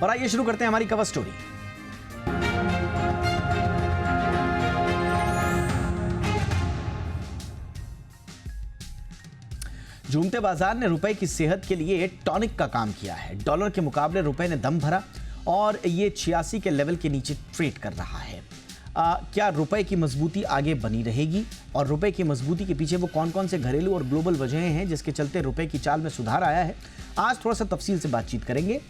और आइए शुरू करते हैं हमारी कवर स्टोरी। झूमते बाजार ने रुपए की सेहत के लिए टॉनिक का काम किया है। डॉलर के मुकाबले रुपए ने दम भरा और ये 86 के लेवल के नीचे ट्रेड कर रहा है। क्या रुपए की मजबूती आगे बनी रहेगी और रुपए की मजबूती के पीछे वो कौन कौन से घरेलू और ग्लोबल वजहें हैं जिसके चलते रुपए की चाल में सुधार आया है, आज थोड़ा सा तफसील से बातचीत करेंगे।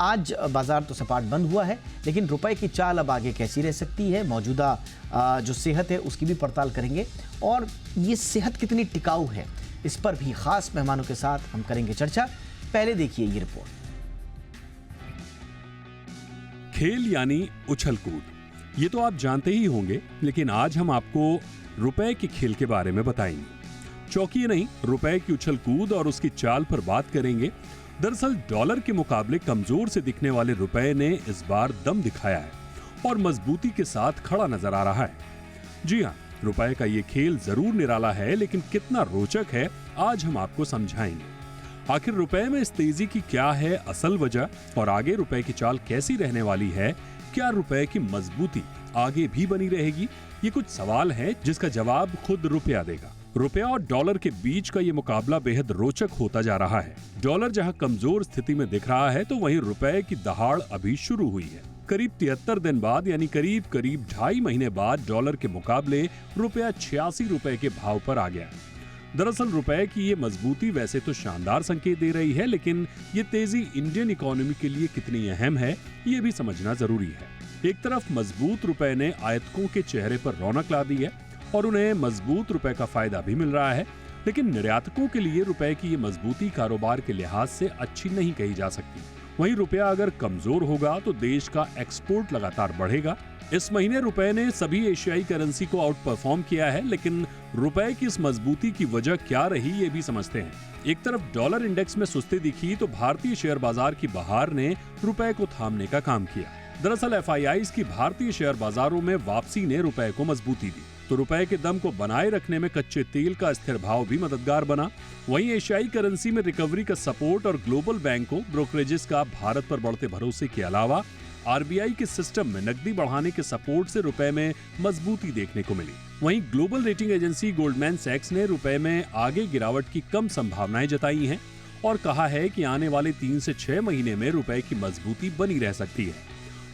आज बाजार तो सपाट बंद हुआ है, लेकिन रुपए की चाल अब आगे कैसी रह सकती है, मौजूदा जो सेहत है उसकी भी पड़ताल करेंगे और ये सेहत कितनी टिकाऊ है इस पर भी खास मेहमानों के साथ हम करेंगे चर्चा। पहले देखिए ये रिपोर्ट। खेल यानी उछल कूद, ये तो आप जानते ही होंगे, लेकिन आज हम आपको रुपए के खेल के बारे में बताएंगे। चौकिए नहीं, रुपए की उछल कूद और उसकी चाल पर बात करेंगे। दरअसल डॉलर के मुकाबले कमजोर से दिखने वाले रुपए ने इस बार दम दिखाया है और मजबूती के साथ खड़ा नजर आ रहा है। जी हाँ, रुपए का ये खेल जरूर निराला है, लेकिन कितना रोचक है आज हम आपको समझाएंगे। आखिर रुपए में इस तेजी की क्या है असल वजह और आगे रुपए की चाल कैसी रहने वाली है? क्या रुपए की मजबूती आगे भी बनी रहेगी? ये कुछ सवाल हैं जिसका जवाब खुद रुपया देगा। रुपया और डॉलर के बीच का ये मुकाबला बेहद रोचक होता जा रहा है। डॉलर जहां कमजोर स्थिति में दिख रहा है, तो वहीं रुपए की दहाड़ अभी शुरू हुई है। करीब 73 दिन बाद यानी करीब 2.5 महीने बाद डॉलर के मुकाबले रुपया 86 रुपए के भाव पर आ गया। दरअसल रुपए की ये मजबूती वैसे तो शानदार संकेत दे रही है, लेकिन ये तेजी इंडियन इकोनॉमी के लिए कितनी अहम है ये भी समझना जरूरी है। एक तरफ मजबूत रुपए ने आयातकों के चेहरे पर रौनक ला दी है और उन्हें मजबूत रुपए का फायदा भी मिल रहा है, लेकिन निर्यातकों के लिए रुपए की ये मजबूती कारोबार के लिहाज से अच्छी नहीं कही जा सकती। वहीं रुपया अगर कमजोर होगा तो देश का एक्सपोर्ट लगातार बढ़ेगा। इस महीने रुपए ने सभी एशियाई करेंसी को आउट परफॉर्म किया है, लेकिन रुपए की इस मजबूती की वजह क्या रही ये भी समझते हैं। एक तरफ डॉलर इंडेक्स में सुस्ती दिखी तो भारतीय शेयर बाजार की बहार ने रुपए को थामने का काम किया। दरअसल एफआईआईज की भारतीय शेयर बाजारों में वापसी ने रुपए को मजबूती दी, तो रुपए के दम को बनाए रखने में कच्चे तेल का स्थिर भाव भी मददगार बना। वहीं एशियाई करेंसी में रिकवरी का सपोर्ट और ग्लोबल बैंकों ब्रोकरेजेस का भारत पर बढ़ते भरोसे के अलावा आरबीआई के सिस्टम में नकदी बढ़ाने के सपोर्ट से रुपए में मजबूती देखने को मिली। वहीं ग्लोबल रेटिंग एजेंसी गोल्डमैन सैक्स ने रुपए में आगे गिरावट की कम संभावनाएं जताई हैं और कहा है कि आने वाले 3 से 6 महीने में रुपए की मजबूती बनी रह सकती है।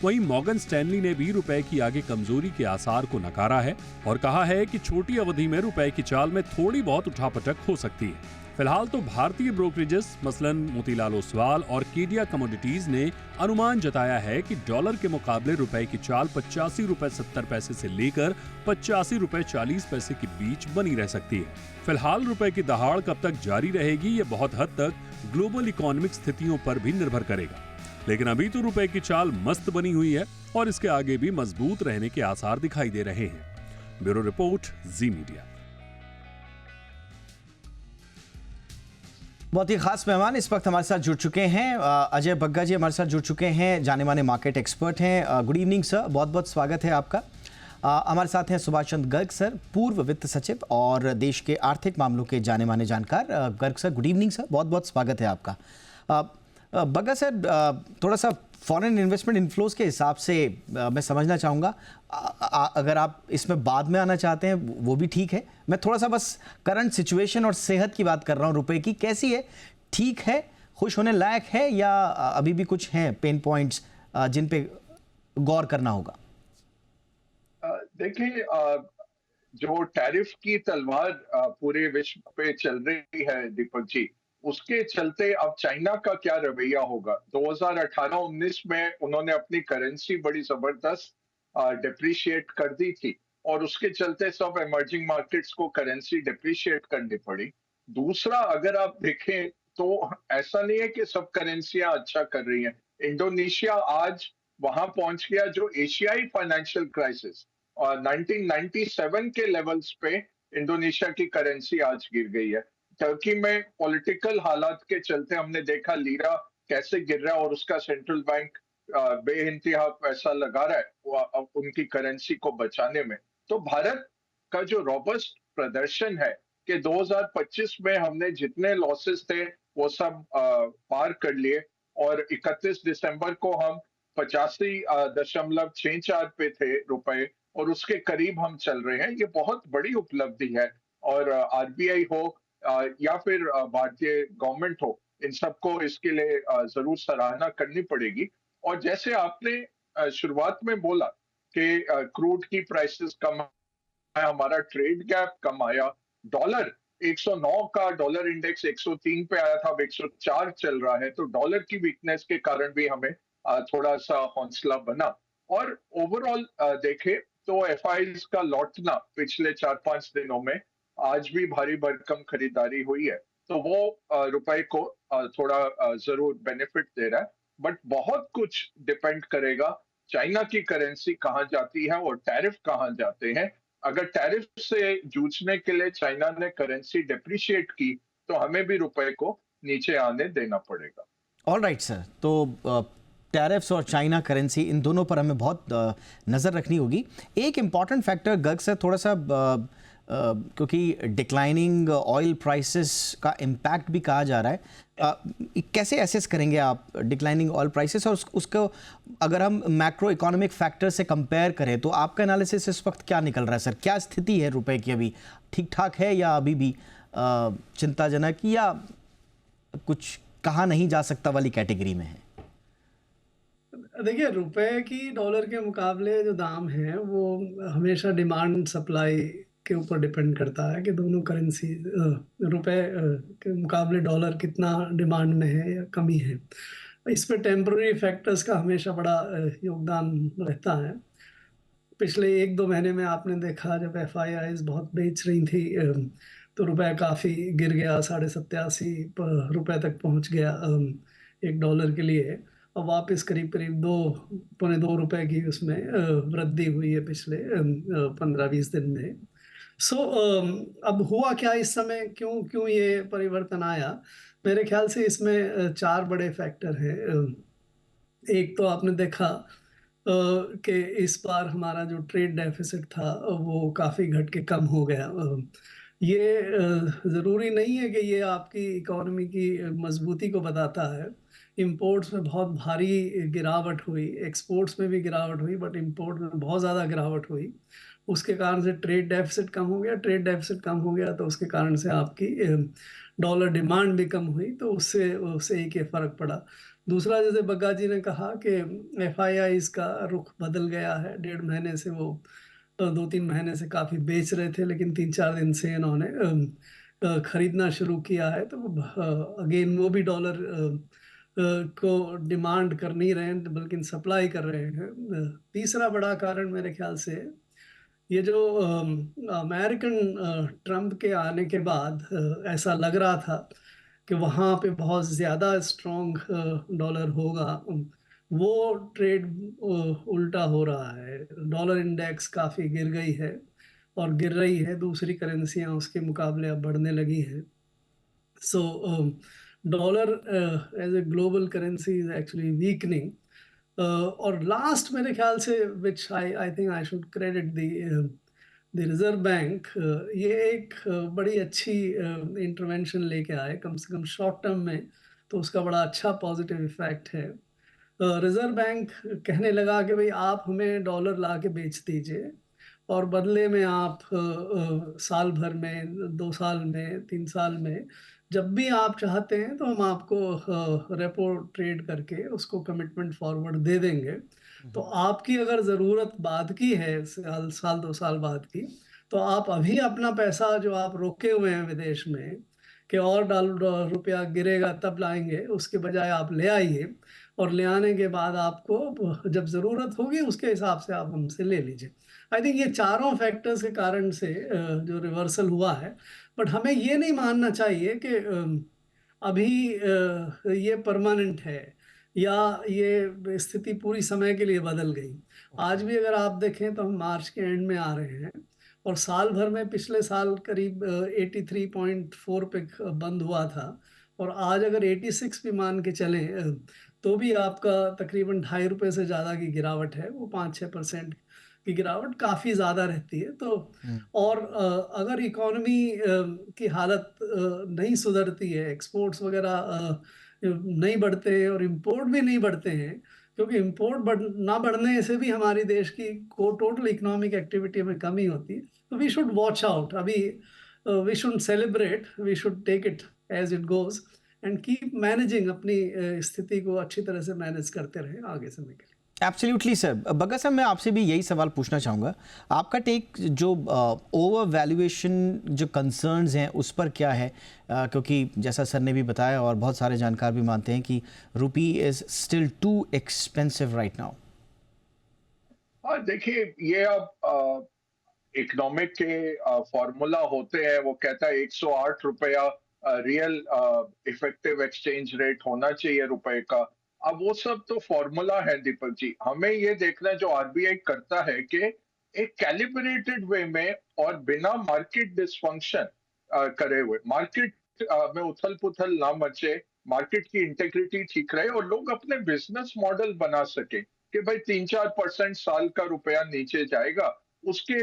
वहीं मॉर्गन स्टैनली ने भी रुपए की आगे कमजोरी के आसार को नकारा है और कहा है कि छोटी अवधि में रुपए की चाल में थोड़ी बहुत उठापटक हो सकती है। फिलहाल तो भारतीय ब्रोकरेजेस मसलन मोतीलाल ओसवाल और केडिया कमोडिटीज ने अनुमान जताया है कि डॉलर के मुकाबले रुपए की चाल 85 रुपए 70 पैसे से लेकर 85 रुपए 40 पैसे के बीच बनी रह सकती है। फिलहाल रुपए की दहाड़ कब तक जारी रहेगी ये बहुत हद तक ग्लोबल इकोनॉमिक स्थितियों पर भी निर्भर करेगा, लेकिन अभी तो रुपए की चाल मस्त बनी हुई है और इसके आगे भी मजबूत रहने के आसार दिखाई दे रहे हैं। ब्यूरो रिपोर्ट, जी मीडिया। बहुत ही खास मेहमान इस वक्त हमारे साथ जुड़ चुके हैं। अजय बग्गा जी हमारे साथ जुड़ चुके हैं, जाने माने मार्केट एक्सपर्ट हैं। गुड इवनिंग सर, बहुत बहुत स्वागत है आपका। हमारे साथ हैं सुभाष चंद्र गर्ग सर, पूर्व वित्त सचिव और देश के आर्थिक मामलों के जाने माने जानकार। Garg sir, good evening sir, बहुत बहुत स्वागत है आपका। बग्गा सर, थोड़ा सा फॉरेन इन्वेस्टमेंट इन्फ्लोज के हिसाब से मैं समझना चाहूँगा, अगर आप इसमें बाद में आना चाहते हैं वो भी ठीक है। मैं थोड़ा सा बस करंट सिचुएशन और सेहत की बात कर रहा हूँ। रुपए की कैसी है, ठीक है, खुश होने लायक है या अभी भी कुछ हैं पेन पॉइंट्स जिन पे गौर करना होगा? देखिए, जो टैरिफ की तलवार पूरे विश्व पे चल रही है दीपक जी, उसके चलते अब चाइना का क्या रवैया होगा। 2018-19 में उन्होंने अपनी करेंसी बड़ी जबरदस्त डिप्रिशिएट कर दी थी और उसके चलते सब इमर्जिंग मार्केट्स को करेंसी डिप्रिशिएट करनी पड़ी। दूसरा, अगर आप देखें तो ऐसा नहीं है कि सब करेंसियां अच्छा कर रही हैं। इंडोनेशिया आज वहां पहुंच गया जो एशियाई फाइनेंशियल क्राइसिस और 1997 के लेवल्स पे इंडोनेशिया की करेंसी आज गिर गई है। टर्की में पॉलिटिकल हालात के चलते हमने देखा लीरा कैसे गिर रहा है और उसका सेंट्रल बैंक बेइंतहा पैसा लगा रहा है उनकी करेंसी को बचाने में। तो भारत का जो रोबस्ट प्रदर्शन है कि 2025 में हमने जितने लॉसेस थे वो सब पार कर लिए और 31 दिसंबर को हम 85.64 पे थे रुपए, और उसके करीब हम चल रहे हैं। ये बहुत बड़ी उपलब्धि है, और आरबीआई हो या फिर भारतीय गवर्नमेंट हो, इन सबको इसके लिए जरूर सराहना करनी पड़ेगी। और जैसे आपने शुरुआत में बोला कि क्रूड की प्राइसेस कम है, हमारा ट्रेड गैप कम आया, डॉलर 109 का डॉलर इंडेक्स 103 पे आया था, अब 104 चल रहा है, तो डॉलर की वीकनेस के कारण भी हमें थोड़ा सा हौसला बना। और ओवरऑल देखें तो एफआईज का लौटना पिछले 4-5 दिनों में आज भी भारी भरकम खरीदारी हुई है, तो वो रुपए को थोड़ा जरूर बेनिफिट दे रहा है। बट बहुत कुछ डिपेंड करेगा चाइना की करेंसी कहाँ जाती है और टैरिफ कहाँ जाते हैं। अगर टैरिफ से जूझने के लिए चाइना ने करेंसी डेप्रिशिएट की, तो हमें भी रुपए को नीचे आने देना पड़ेगा। ऑल राइट सर, तो टैरिफ्स और चाइना करेंसी, इन दोनों पर हमें बहुत नज़र रखनी होगी। एक इम्पॉर्टेंट फैक्टर गर्ग सर, थोड़ा सा क्योंकि डिक्लाइनिंग ऑयल प्राइसेस का इम्पैक्ट भी कहा जा रहा है, कैसे एसेस करेंगे आप डिक्लाइनिंग ऑयल प्राइसेस, और उसको अगर हम मैक्रो इकोनॉमिक फैक्टर से कंपेयर करें तो आपका एनालिसिस इस वक्त क्या निकल रहा है सर? क्या स्थिति है रुपए की? अभी ठीक ठाक है या अभी भी चिंताजनक, या कुछ कहा नहीं जा सकता वाली कैटेगरी में है? देखिए, रुपए की डॉलर के मुकाबले जो दाम है वो हमेशा डिमांड सप्लाई के ऊपर डिपेंड करता है कि दोनों करेंसी रुपए के मुकाबले डॉलर कितना डिमांड में है या कमी है। इस पे टेम्पररी फैक्टर्स का हमेशा बड़ा योगदान रहता है। पिछले 1-2 महीने में आपने देखा जब एफआईआईज बहुत बेच रही थी तो रुपए काफ़ी गिर गया, 87.5 रुपए तक पहुंच गया एक डॉलर के लिए, और वापस करीब करीब 2-2.25 रुपए की उसमें वृद्धि हुई है पिछले 15-20 दिन में। अब हुआ क्या इस समय, क्यों क्यों ये परिवर्तन आया? मेरे ख्याल से इसमें 4 बड़े फैक्टर हैं। एक तो आपने देखा कि इस बार हमारा जो ट्रेड डेफिसिट था वो काफ़ी घट के कम हो गया। ये ज़रूरी नहीं है कि ये आपकी इकोनॉमी की मजबूती को बताता है। इंपोर्ट्स में बहुत भारी गिरावट हुई, एक्सपोर्ट्स में भी गिरावट हुई, बट इंपोर्ट में बहुत ज़्यादा गिरावट हुई। उसके कारण से ट्रेड डेफिसिट कम हो गया। ट्रेड डेफिसिट कम हो गया तो उसके कारण से आपकी डॉलर डिमांड भी कम हुई, तो उससे उससे एक ये फ़र्क पड़ा। दूसरा, जैसे बग्गा जी ने कहा कि एफआईआईज का रुख बदल गया है। 1.5 महीने से वो 2-3 महीने से काफ़ी बेच रहे थे, लेकिन 3-4 दिन से इन्होंने खरीदना शुरू किया है, तो अगेन वो भी डॉलर को डिमांड कर नहीं रहे हैं बल्कि सप्लाई कर रहे हैं। तीसरा बड़ा कारण मेरे ख्याल से ये जो अमेरिकन ट्रम्प के आने के बाद ऐसा लग रहा था कि वहाँ पे बहुत ज़्यादा स्ट्रॉन्ग डॉलर होगा, वो ट्रेड उल्टा हो रहा है। डॉलर इंडेक्स काफ़ी गिर गई है और गिर रही है, दूसरी करेंसियाँ उसके मुकाबले अब बढ़ने लगी हैं। So dollar as a global currency is actually weakening. और लास्ट मेरे ख्याल से which I think I should credit the reserve bank, ये एक बड़ी अच्छी इंटरवेंशन लेके आए, कम से कम शॉर्ट टर्म में तो उसका बड़ा अच्छा पॉजिटिव इफेक्ट है। रिजर्व बैंक कहने लगा कि भाई आप हमें डॉलर ला के बेच दीजिए और बदले में आप साल भर में, 2 साल में, 3 साल में जब भी आप चाहते हैं तो हम आपको रेपो ट्रेड करके उसको कमिटमेंट फॉरवर्ड दे देंगे। तो आपकी अगर ज़रूरत बाद की है, साल 2 साल बाद की, तो आप अभी अपना पैसा जो आप रोके हुए हैं विदेश में कि और रुपया गिरेगा तब लाएंगे, उसके बजाय आप ले आइए, और ले आने के बाद आपको जब ज़रूरत होगी उसके हिसाब से आप हमसे ले लीजिए। आई थिंक ये चारों फैक्टर्स के कारण से जो रिवर्सल हुआ है, बट हमें ये नहीं मानना चाहिए कि अभी ये परमानेंट है या ये स्थिति पूरी समय के लिए बदल गई। आज भी अगर आप देखें तो हम मार्च के एंड में आ रहे हैं और साल भर में पिछले साल करीब 83.4 पे बंद हुआ था, और आज अगर 86 भी मान के चलें तो भी आपका तकरीबन 2.5 रुपये से ज़्यादा की गिरावट है। वो 5-6% की गिरावट काफ़ी ज़्यादा रहती है। तो और अगर इकोनॉमी की हालत नहीं सुधरती है, एक्सपोर्ट्स वगैरह नहीं बढ़ते हैं और इंपोर्ट भी नहीं बढ़ते हैं, क्योंकि इंपोर्ट ना बढ़ने से भी हमारी देश की को टोटल इकोनॉमिक एक्टिविटी में कमी होती है। तो वी शुड वॉच आउट। अभी we should celebrate, we should take it as it goes and keep managing. अपनी स्थिति को अच्छी तरह से मैनेज करते रहे आगे समय के लिए। Absolutely sir. बग्गा साहब, मैं आपसे भी यही सवाल पूछना चाहूँगा, आपका टेक जो ओवर वैल्यूएशन जो कंसर्न्स हैं उस पर क्या है? क्योंकि जैसा सर ने भी बताया और बहुत सारे जानकार भी मानते हैं कि रुपी is still too expensive right now. हाँ, देखिए, ये अब इकोनॉमिक के फॉर्मूला होते हैं। वो कहता है 108 रुपया रियल इफेक्टिव एक्सचेंज रेट होना चाहिए रुपए का। अब वो सब तो फॉर्मूला है दीपक जी। हमें ये देखना है जो आरबीआई करता है कि एक कैलिब्रेटेड वे में और बिना मार्केट डिसफंक्शन करे हुए, मार्केट में उथल पुथल ना मचे, मार्केट की इंटेग्रिटी ठीक रहे और लोग अपने बिजनेस मॉडल बना सके कि भाई 3-4% साल का रुपया नीचे जाएगा, उसके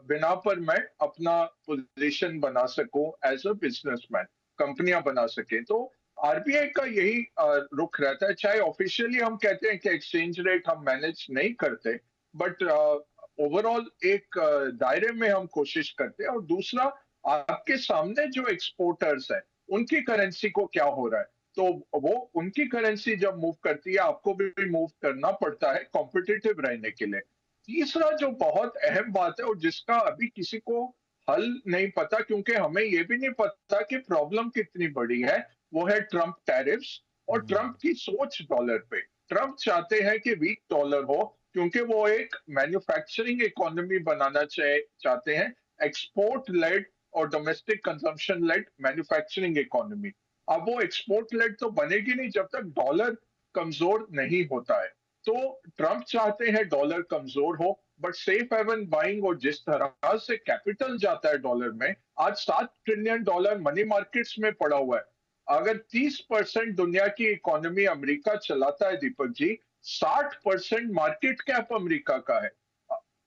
बिना पर मैं अपना पोजीशन बना सकूं एज अ बिजनेसमैन, कंपनियां बना सके। तो आरबीआई का यही रुख रहता है। चाहे ऑफिशियली हम कहते हैं कि एक्सचेंज रेट हम मैनेज नहीं करते, बट ओवरऑल एक दायरे में हम कोशिश करते हैं। और दूसरा, आपके सामने जो एक्सपोर्टर्स हैं उनकी करेंसी को क्या हो रहा है, तो वो उनकी करेंसी जब मूव करती है आपको भी मूव करना पड़ता है कॉम्पिटिटिव रहने के लिए। तीसरा जो बहुत अहम बात है और जिसका अभी किसी को हल नहीं पता, क्योंकि हमें ये भी नहीं पता कि प्रॉब्लम कितनी बड़ी है, वो है ट्रम्प टैरिफ्स और ट्रम्प की सोच डॉलर पे। ट्रम्प चाहते हैं कि वीक डॉलर हो, क्योंकि वो एक मैन्युफैक्चरिंग इकोनॉमी बनाना चाहते हैं, एक्सपोर्ट लेड और domestic consumption led manufacturing economy. अब वो एक्सपोर्ट लेड तो बनेगी नहीं जब तक डॉलर कमजोर नहीं होता है। तो ट्रम्प चाहते हैं डॉलर कमजोर हो, बट सेफ हेवन बाइंग और जिस तरह से कैपिटल जाता है डॉलर में, आज $7 ट्रिलियन मनी मार्केट्स में पड़ा हुआ है। अगर 30% दुनिया की इकोनॉमी अमेरिका चलाता है Deepak ji, 60% market cap America का है।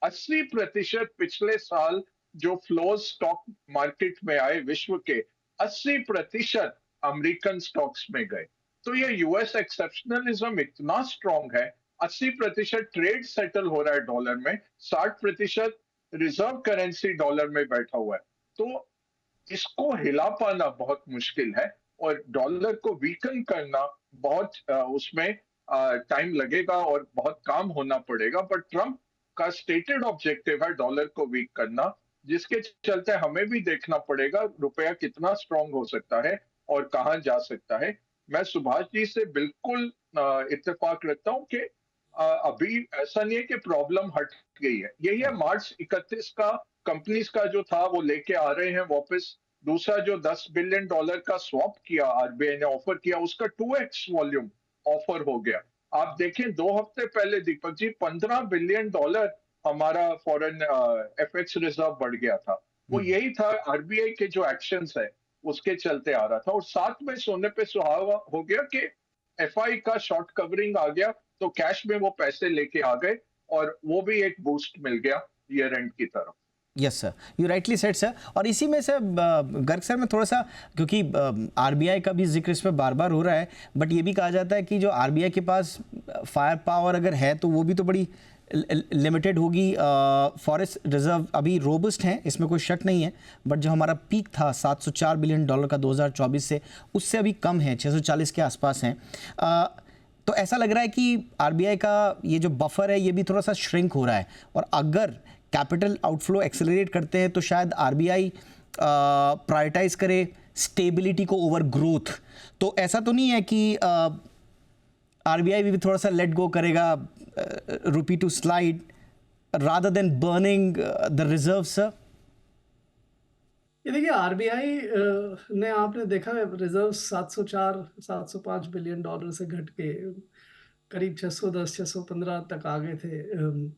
80% पिछले साल जो फ्लोज स्टॉक मार्केट में आए विश्व के, 80% अमेरिकन स्टॉक्स में गए। तो ये यूएस एक्सेप्शनलिज्म इतना स्ट्रांग है। 80% ट्रेड सेटल हो रहा है डॉलर में, 60% रिजर्व करेंसी डॉलर में बैठा हुआ है। तो इसको हिला पाना बहुत मुश्किल है और डॉलर को वीकन करना बहुत उसमें टाइम लगेगा और बहुत काम होना पड़ेगा। बट ट्रम्प का स्टेटेड ऑब्जेक्टिव है डॉलर को वीक करना, जिसके चलते हमें भी देखना पड़ेगा रुपया कितना स्ट्रांग हो सकता है और कहां जा सकता है। मैं सुभाष जी से बिल्कुल इत्तेफाक रखता हूं कि अभी ऐसा नहीं है कि प्रॉब्लम हट गई है। यही है मार्च 31 का कंपनीज का जो था वो लेके आ रहे हैं वापस। दूसरा जो $10 बिलियन का स्वैप किया आरबीआई ने, ऑफर किया, उसका 2x वॉल्यूम ऑफर हो गया। आप देखें 2 हफ्ते पहले दीपक जी $15 बिलियन हमारा फॉरेन एफएक्स रिजर्व बढ़ गया था। वो यही था आरबीआई के जो एक्शंस है उसके चलते आ रहा था। और साथ में सोने पे सुहागा हो गया कि एफआई का शॉर्ट कवरिंग आ गया, तो कैश में वो पैसे लेके आ गए और वो भी एक बूस्ट मिल गया ईयर एंड की तरफ। Yes sir, you rightly said sir. और इसी में सर गर्ग सर में थोड़ा सा, क्योंकि आरबीआई का भी जिक्र इस पर बार बार हो रहा है, बट ये भी कहा जाता है कि जो आरबीआई के पास फायर पावर अगर है तो वो भी तो बड़ी लिमिटेड होगी। फॉरेस्ट रिजर्व अभी रोबस्ट हैं, इसमें कोई शक नहीं है, बट जो हमारा पीक था $704 बिलियन का 2024 से, उससे अभी कम है, 640 के आसपास हैं। तो ऐसा लग रहा है कि आरबीआई का ये जो बफर है ये भी थोड़ा सा श्रिंक हो रहा है, और अगर कैपिटल आउटफ्लो एक्सेलरेट करते हैं तो शायद आरबीआई प्रायोरिटाइज करे स्टेबिलिटी को ओवर ग्रोथ। तो ऐसा तो नहीं है कि आरबीआई भी थोड़ा सा लेट गो करेगा rupee to slide rather than burning the reserve sir? ये देखिए, आरबीआई ने, आपने देखा है, रिजर्व 704-705 बिलियन डॉलर से घट के करीब 610-615 तक आ गए थे।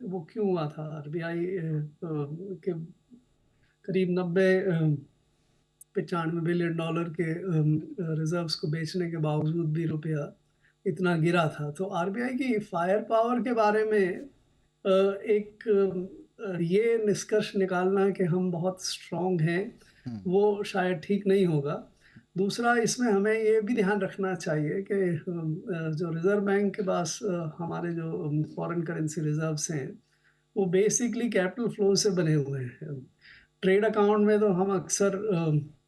वो क्यों हुआ था? आरबीआई के करीब 90-95 बिलियन डॉलर के रिजर्व्स को बेचने के बावजूद भी रुपया इतना गिरा था। तो आरबीआई की फायर पावर के बारे में एक ये निष्कर्ष निकालना कि हम बहुत स्ट्रांग हैं, वो शायद ठीक नहीं होगा। दूसरा इसमें हमें ये भी ध्यान रखना चाहिए कि जो रिज़र्व बैंक के पास हमारे जो फॉरेन करेंसी रिज़र्व्स हैं, वो बेसिकली कैपिटल फ्लो से बने हुए हैं। ट्रेड अकाउंट में तो हम अक्सर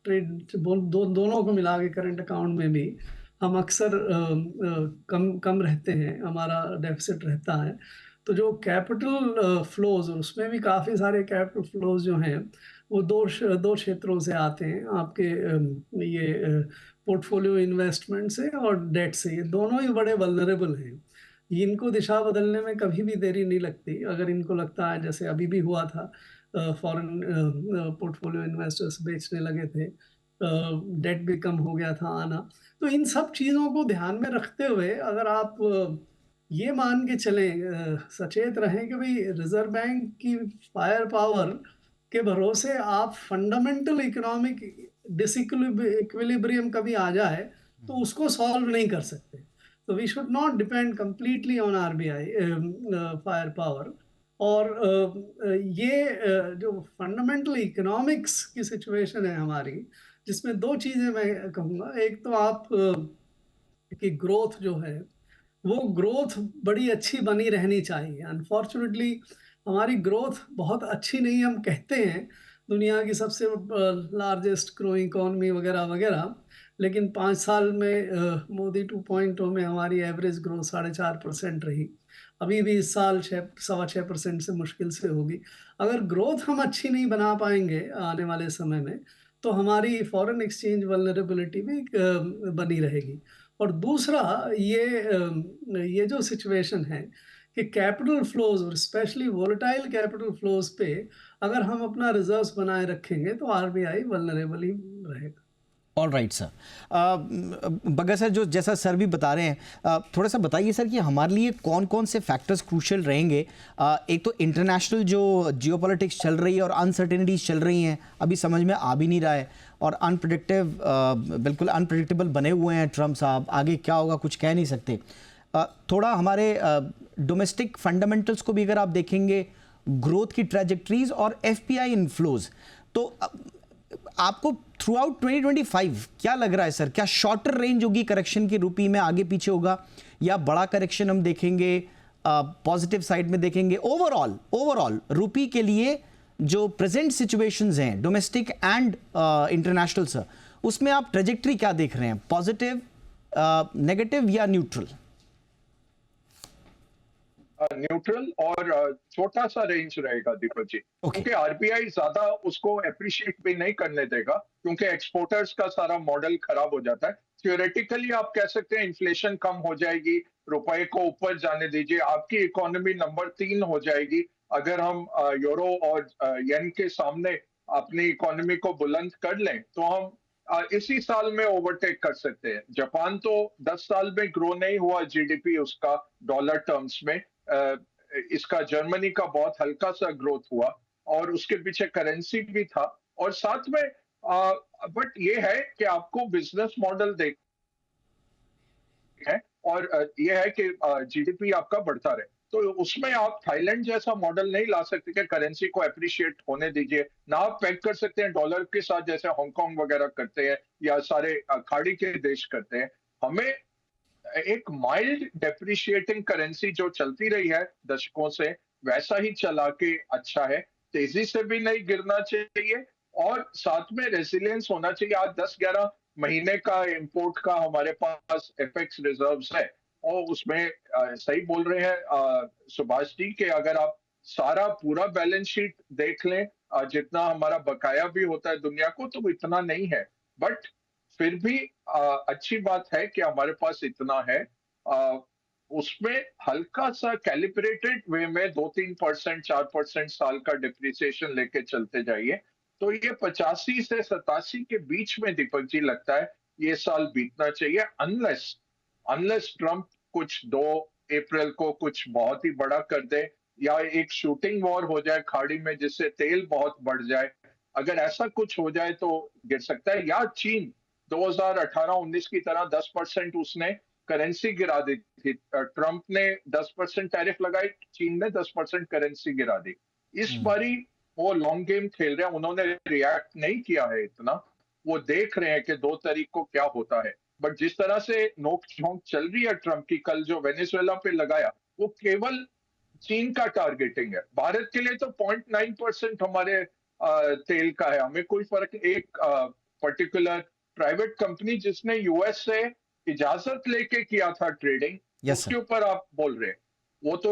ट्रेड दोनों को मिला के करंट अकाउंट में भी हम अक्सर कम कम रहते हैं, हमारा डेफिसिट रहता है। तो जो कैपिटल फ्लोज़, उसमें भी काफ़ी सारे कैपिटल फ्लोज़ जो हैं, वो दो क्षेत्रों से आते हैं, आपके ये पोर्टफोलियो इन्वेस्टमेंट से और डेट से। ये दोनों ही बड़े वल्नरेबल हैं। इनको दिशा बदलने में कभी भी देरी नहीं लगती। अगर इनको लगता है, जैसे अभी भी हुआ था, फॉरेन पोर्टफोलियो इन्वेस्टर्स बेचने लगे थे, डेट भी कम हो गया था आना। तो इन सब चीज़ों को ध्यान में रखते हुए अगर आप ये मान के चलें, सचेत रहें कि भाई रिज़र्व बैंक की फायर पावर के भरोसे आप फंडामेंटल इकोनॉमिक इक्विलिब्रियम कभी आ जाए तो उसको सॉल्व नहीं कर सकते। तो we should not depend completely on RBI fire power. और ये जो फंडामेंटल इकोनॉमिक्स की सिचुएशन है हमारी, जिसमें दो चीज़ें मैं कहूँगा। एक तो आप की ग्रोथ जो है, वो ग्रोथ बड़ी अच्छी बनी रहनी चाहिए। अनफॉर्चुनेटली हमारी ग्रोथ बहुत अच्छी नहीं, हम कहते हैं दुनिया की सबसे लार्जेस्ट ग्रोइंग इकोनॉमी वगैरह वगैरह, लेकिन 5 साल में मोदी 2.0 में हमारी एवरेज ग्रोथ 4.5% रही। अभी भी इस साल 6.25% से मुश्किल से होगी। अगर ग्रोथ हम अच्छी नहीं बना पाएंगे आने वाले समय में, तो हमारी फॉरेन एक्सचेंज वल्नरेबिलिटी भी बनी रहेगी। और दूसरा ये जो सिचुएशन है कि कैपिटल फ्लोज और स्पेशली वोलेटाइल कैपिटल फ्लोज पे अगर हम अपना रिजर्व्स बनाए रखेंगे तो आरबीआई वल्नरेबल ही रहेगा। All right sir. Bagga sir, जो जैसा सर भी बता रहे हैं, थोड़ा सा बताइए सर कि हमारे लिए कौन कौन से फैक्टर्स क्रूशियल रहेंगे। एक तो इंटरनेशनल जो जियोपॉलिटिक्स चल रही है और अनसर्टेनिटीज चल रही हैं, अभी समझ में आ भी नहीं रहा है, और बिल्कुल अनप्रिडिक्टेबल बने हुए हैं ट्रम्प साहब। आगे क्या होगा कुछ कह नहीं सकते। थोड़ा हमारे डोमेस्टिक फंडामेंटल्स को भी अगर आप देखेंगे, ग्रोथ की ट्रैजेक्टरीज और एफपीआई इनफ्लोज, तो आपको थ्रू आउट 2025 क्या लग रहा है सर? क्या शॉर्टर रेंज होगी करेक्शन की, रुपी में आगे पीछे होगा, या बड़ा करेक्शन हम देखेंगे, पॉजिटिव साइड में देखेंगे? ओवरऑल रुपी के लिए जो प्रेजेंट सिचुएशंस हैं डोमेस्टिक एंड इंटरनेशनल सर, उसमें आप ट्रेजेक्टरी क्या देख रहे हैं? पॉजिटिव, नेगेटिव या न्यूट्रल? न्यूट्रल और छोटा सा रेंज रहेगा दीपक जी, क्योंकि आरबीआई ज्यादा उसको अप्रिशिएट भी नहीं करने देगा, क्योंकि एक्सपोर्टर्स का सारा मॉडल खराब हो जाता है। थियोरेटिकली आप कह सकते हैं इन्फ्लेशन कम हो जाएगी, रुपए को ऊपर जाने दीजिए, आपकी इकोनॉमी नंबर 3 हो जाएगी। अगर हम यूरो और येन के सामने अपनी इकोनॉमी को बुलंद कर लें तो हम इसी साल में ओवरटेक कर सकते हैं। जापान तो 10 साल में ग्रो नहीं हुआ जीडीपी उसका डॉलर टर्म्स में, इसका जर्मनी का बहुत हल्का सा ग्रोथ हुआ, और उसके पीछे करेंसी भी था। और साथ में बट ये है कि आपको बिजनेस मॉडल देख है, और ये है कि जीडीपी आपका बढ़ता रहे। तो उसमें आप थाईलैंड जैसा मॉडल नहीं ला सकते कि करेंसी को अप्रिशिएट होने दीजिए। ना आप पेग कर सकते हैं डॉलर के साथ जैसे हांगकांग वगैरह करते हैं या सारे खाड़ी के देश करते हैं। हमें एक माइल्ड डेप्रिशिएटिंग करेंसी जो चलती रही है दशकों से, वैसा ही चला के अच्छा है। तेजी से भी नहीं गिरना चाहिए, और साथ में रेजिलियंस होना चाहिए। आज 10-11 महीने का इंपोर्ट का हमारे पास एफएक्स रिजर्व्स है, और उसमें सही बोल रहे हैं सुभाष जी के, अगर आप सारा पूरा बैलेंस शीट देख लें, जितना हमारा बकाया भी होता है दुनिया को, तो इतना नहीं है। बट फिर भी अच्छी बात है कि हमारे पास इतना है। उसमें हल्का सा कैलिब्रेटेड वे में 2-3%, 4% साल का डिप्रिसिएशन लेके चलते जाइए, तो ये 85 से 87 के बीच में दीपक जी लगता है ये साल बीतना चाहिए, अनलेस ट्रम्प कुछ 2 अप्रैल को कुछ बहुत ही बड़ा कर दे, या एक शूटिंग वॉर हो जाए खाड़ी में जिससे तेल बहुत बढ़ जाए। अगर ऐसा कुछ हो जाए तो गिर सकता है। या चीन 2018-19 की तरह 10% उसने करेंसी गिरा दी थी। ट्रम्प ने 10% टैरिफ लगाई, चीन ने 10% करेंसी गिरा दी। इस बारी वो लॉन्ग गेम खेल रहे हैं, उन्होंने रिएक्ट नहीं किया है इतना, वो देख रहे हैं कि 2 तारीख को क्या होता है। बट जिस तरह से नोक झोंक चल रही है ट्रंप की, कल जो वेनेजुएला पे लगाया, वो केवल चीन का टारगेटिंग है। भारत के लिए तो 0.9% हमारे तेल का है, हमें कोई फर्क। एक पर्टिकुलर प्राइवेट कंपनी जिसने यूएस से इजाजत लेके किया था ट्रेडिंग, यस उसके सर। ऊपर आप बोल रहे हैं, वो तो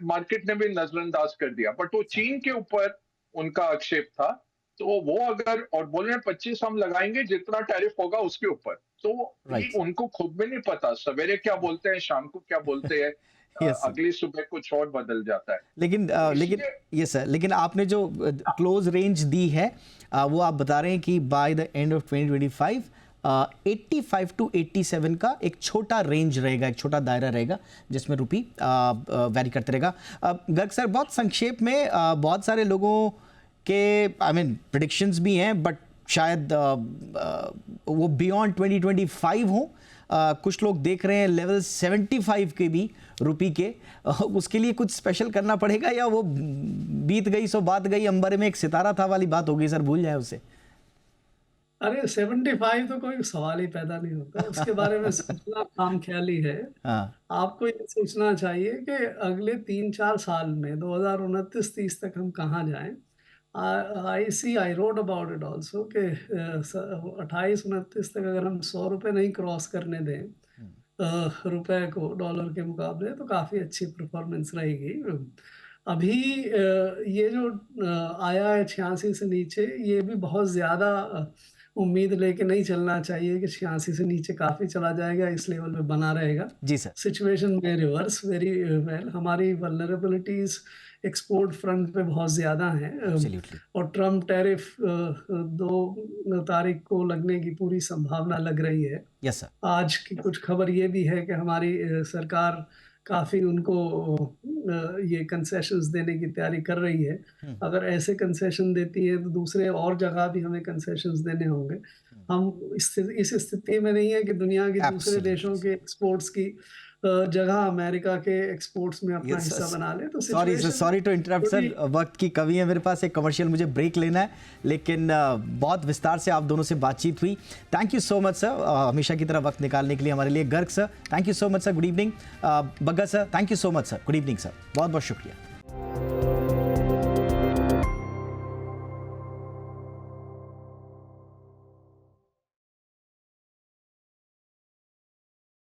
मार्केट ने भी नजरअंदाज कर दिया। बट वो चीन के ऊपर उनका आक्षेप था, तो वो अगर और बोल रहे हैं 25 हम लगाएंगे जितना टैरिफ होगा उसके ऊपर, तो ये राइट। उनको खुद भी नहीं पता सवेरे क्या बोलते हैं, शाम को क्या बोलते हैं, यस सर। अगली सुबह कुछ और बदल जाता है। लेकिन लेकिन इसलिए ये सर, लेकिन आपने जो क्लोज रेंज दी है वो आप बता रहे हैं कि by the end of 2025 85 to 87 का एक छोटा रेंज रहेगा, एक छोटा दायरा रहेगा जिसमें रुपी वैरी करते रहेगा। गर्ग सर, बहुत संक्षेप में बहुत सारे लोगों के आई मीन प्रेडिक्शंस भी हैं, बट शायद वो बियॉन्ड 2025 हो। कुछ लोग देख रहे हैं लेवल 75 के भी रुपी के। उसके लिए कुछ स्पेशल करना पड़ेगा या वो बीत गई सो बात गई, अंबर में एक सितारा था वाली बात हो गई सर, भूल जाए उसे? अरे 75 तो कोई सवाल ही पैदा नहीं होता, उसके बारे में सोचना खामख्याली है। हाँ। आपको ये सोचना चाहिए कि अगले 3-4 साल में 2029-30 तक हम कहाँ जाएं। I wrote about it also कि 28-29 तक अगर हम 100 रुपये नहीं क्रॉस करने दें रुपए को डॉलर के मुकाबले, तो काफ़ी अच्छी परफॉर्मेंस रहेगी। अभी ये जो आया है 86 से नीचे, ये भी बहुत ज़्यादा उम्मीद लेके नहीं चलना चाहिए कि 86 से नीचे काफ़ी चला जाएगा, इस लेवल पे बना रहेगा। जी सर। सिचुएशन में रिवर्स वेरी वेल, हमारी वल्नरेबिलिटीज़ एक्सपोर्ट फ्रंट पे बहुत ज़्यादा हैं। एब्सोल्युटली। और ट्रम्प टैरिफ 2 तारीख को लगने की पूरी संभावना लग रही है। Yes sir. आज की कुछ खबर ये भी है कि हमारी सरकार काफ़ी उनको ये कंसेशंस देने की तैयारी कर रही है। अगर ऐसे कंसेशन देती है तो दूसरे और जगह भी हमें कंसेशंस देने होंगे। हम इस स्थिति में नहीं है कि दुनिया के दूसरे Absolutely. देशों के एक्सपोर्ट्स की जगह अमेरिका के एक्सपोर्ट्स में अपना हिस्सा बना ले। तो sorry sir, sorry to interrupt sir, वक्त की कमी है मेरे पास, एक कमर्शियल मुझे ब्रेक लेना है, लेकिन बहुत विस्तार से आप दोनों से बातचीत हुई। Thank you so much sir, हमेशा की तरह वक्त निकालने के लिए हमारे लिए। Garg sir, thank you so much sir, good evening. Bagga sir, thank you so much sir, good evening sir, बहुत बहुत शुक्रिया।